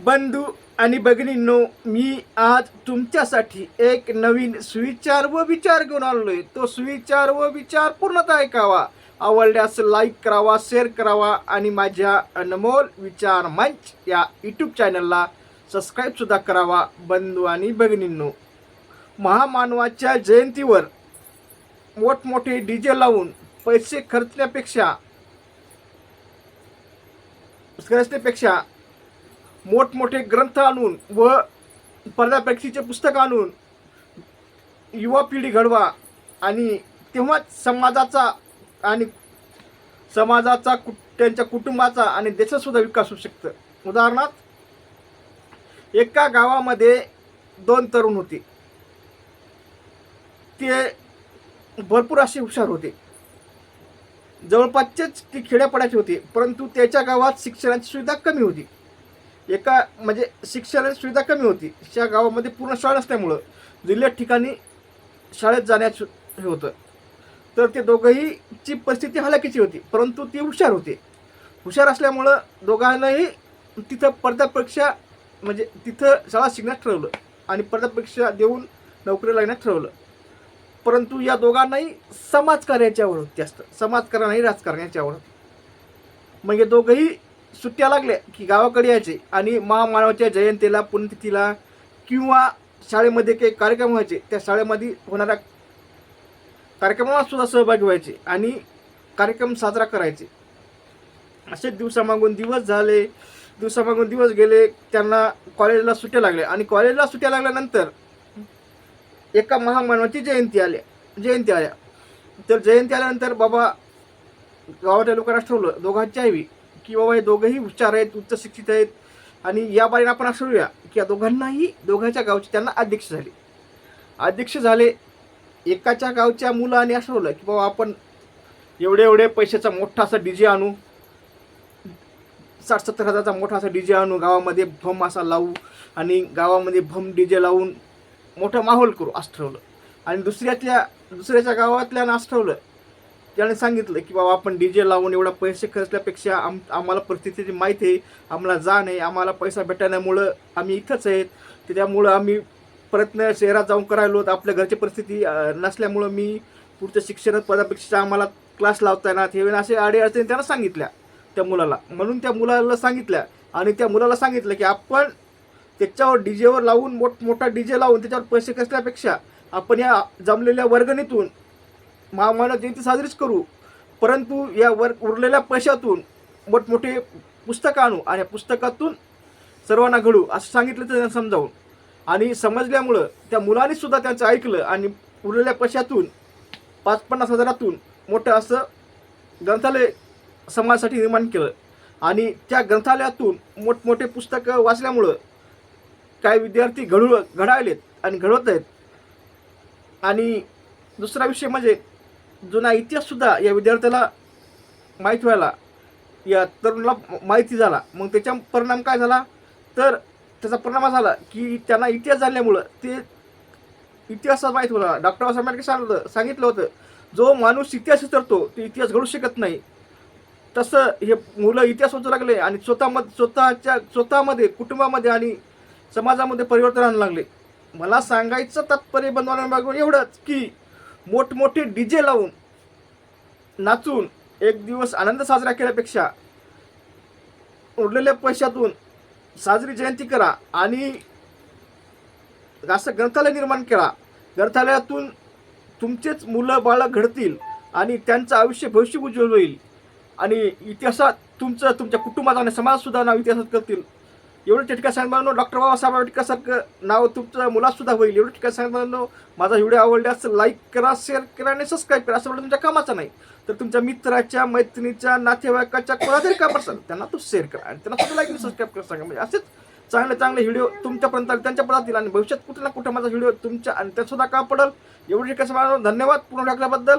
बंधू आणि भगिनींनो, मी आज तुमच्यासाठी एक नवीन सुविचार व विचार घेऊन आलोय. तो सुविचार व विचार पूर्णतः ऐकावा, आवडल्यास लाईक करावा, शेअर करावा आणि माझ्या अनमोल विचार मंच या यूट्यूब चॅनलला सबस्क्राईब सुद्धा करावा. बंधू आणि भगिनींनो, महामानवाच्या जयंतीवर मोठमोठे डीजे लावून पैसे खर्चण्यापेक्षा मोठमोठे ग्रंथ आणून व स्पर्धापरीक्षेचे पुस्तक आणून युवा पिढी घडवा आणि तेव्हाच समाजाचा त्यांच्या कुटुंबाचा आणि देशाचा सुद्धा विकास होऊ शकतो. उदाहरणार्थ, एका गावामध्ये 2 तरुण होते. ते भरपूर असे हुशार होते. जवळपासचेच ते खेड्यापाड्याचे होते, परंतु त्याच्या गावात शिक्षणाची सुविधा कमी होती. शिक्षणाची सुविधा कमी होती. त्या गावामध्ये पूर्ण शाळा नसल्यामुळं जिल्ह्यात ठिकाणी शाळेत जाण्याचं हे होतं. तर ते दोघंहीची परिस्थिती हलाखीची होती, परंतु ते हुशार होते. हुशार असल्यामुळं दोघांनाही तिथं स्पर्धापरीक्षा तिथं शाळा शिकण्यात ठरवलं आणि स्पर्धापरीक्षा देऊन नोकरी लागण्यात ठरवलं. परंतु या दोघांनाही समाजकार्याची आवड होती. जास्त समाजकारणाही राजकारणाची आवड होती. म्हणजे दोघंही सुट्ट्या लागल्या की गावाकडे यायचे आणि महामानवाच्या जयंतीला, पुण्यतिथीला किंवा शाळेमध्ये काही कार्यक्रम व्हायचे, त्या शाळेमध्ये होणाऱ्या कार्यक्रमात सुद्धा सहभागी व्हायचे आणि कार्यक्रम साजरा करायचे. असे दिवसामागून दिवस गेले. त्यांना कॉलेजला सुट्ट्या लागल्या आणि कॉलेजला सुट्ट्या लागल्यानंतर एका महामानवाची जयंती आल्या. तर जयंती आल्यानंतर बाबा गावाच्या लोकांना ठरवलं दोघांच्या हवी की बाबा हे दोघंही हुशार आहेत, उच्च शिक्षित आहेत आणि या बारीने आपण असं ठरवूया की या दोघांच्या गावचे त्यांना अध्यक्ष झाले. एकाच्या गावच्या मुलाने असं ठरवलं की बाबा आपण एवढे पैशाचा मोठा असा डीजे आणू, 60-70 हजाराचा मोठा असा डीजे आणू, गावामध्ये भम असा लावू आणि गावामध्ये भम डीजे लावून मोठा माहोल करू असं ठरवलं. आणि दुसऱ्याच्या गावातल्यानं असं ठरवलं, त्याने सांगितलं की बाबा आपण डीजे लावून एवढा पैसे खर्चल्यापेक्षा आम्हाला परिस्थितीची माहिती आहे, आम्हाला जाण आहे, आम्हाला पैसा भेटण्यामुळं आम्ही इथंच आहेत, त्याच्यामुळं आम्ही प्रयत्न शहरात जाऊन करायलो. आपल्या घरची परिस्थिती नसल्यामुळं मी पुढच्या शिक्षणात स्पर्धापरीक्षेचा आम्हाला क्लास लावता येणार हे असे अडीअडचणी त्यांना सांगितल्या त्या मुलाला. म्हणून त्या मुलाला सांगितल्या आणि त्या मुलाला सांगितलं की आपण त्याच्यावर डीजेवर लावून मोठा डीजे लावून त्याच्यावर पैसे खर्चल्यापेक्षा आपण या जमलेल्या वर्गणीतून महामानव जयंती साजरीच करू, परंतु या उरलेल्या पैशातून मोठमोठे पुस्तकं आणू आणि या पुस्तकातून सर्वांना घडू असं सांगितलं त्यांना समजावून. आणि समजल्यामुळं त्या मुलांनी सुद्धा त्यांचं ऐकलं आणि उरलेल्या पैशातून 50-50 हजारातून मोठं असं ग्रंथालय समाजासाठी निर्माण केलं. आणि त्या ग्रंथालयातून मोठमोठे पुस्तकं वाचल्यामुळं काही विद्यार्थी घडायलेत आणि घडवत आहेत. आणि दुसरा विषय म्हणजे जुना इतिहाससुद्धा या विद्यार्थ्याला माहीत व्हायला, या तरुणाला माहिती झाला. मग त्याचा परिणाम काय झाला, तर त्याचा परिणाम झाला की त्यांना इतिहास जाणल्यामुळं ते इतिहासात माहीत होता. डॉक्टर बाबासाहेब आंबेडकर सांगितलं होतं, जो माणूस इतिहास विसरतो तो इतिहास घडू शकत नाही. तसं हे मुलं इतिहास वाचू लागले आणि स्वतःमध्ये, कुटुंबामध्ये आणि समाजामध्ये परिवर्तन आणू लागले. मला सांगायचं तात्पर्य बनवण्यामागून एवढंच की मोठमोठे डीजे लावून नाचून एक दिवस आनंद साजरा केल्यापेक्षा उरलेल्या पैशातून साजरी जयंती करा आणि असं ग्रंथालय निर्माण करा. ग्रंथालयातून तुमचेच मुलं बाळं घडतील आणि त्यांचं भविष्य उज्ज्वल होईल आणि इतिहासात तुमच्या कुटुंबाचा आणि समाजसुद्धा नाव इतिहासात करतील. एवढं ठिकाण सांगतो, डॉक्टर बाबासाहेब आंबेडकरसारखं नाव तुमच्या मुलासुद्धा होईल. एवढं ठिकाण सांगतो, माझा व्हिडिओ आवडल्यास लाईक करा, शेअर करा आणि सबस्क्राईब करा. असं म्हणून तुमच्या कामाचं नाही तर तुमच्या मित्राच्या, मैत्रिणीच्या, नातेवाईकाच्या कोणातरी काम असेल त्यांना तो शेअर करा आणि त्यांना सुद्धा लाईक आणि सबस्क्राईब करा. सांगा म्हणजे असेच चांगले व्हिडिओ तुमच्यापर्यंत त्यांच्यापर्यंत येतील आणि भविष्यात कुठे ना कुठे माझा व्हिडिओ तुमच्या आणि त्यासुद्धा काम पडेल. एवढं ठिकाण धन्यवाद पूर्ण टाकल्याबद्दल.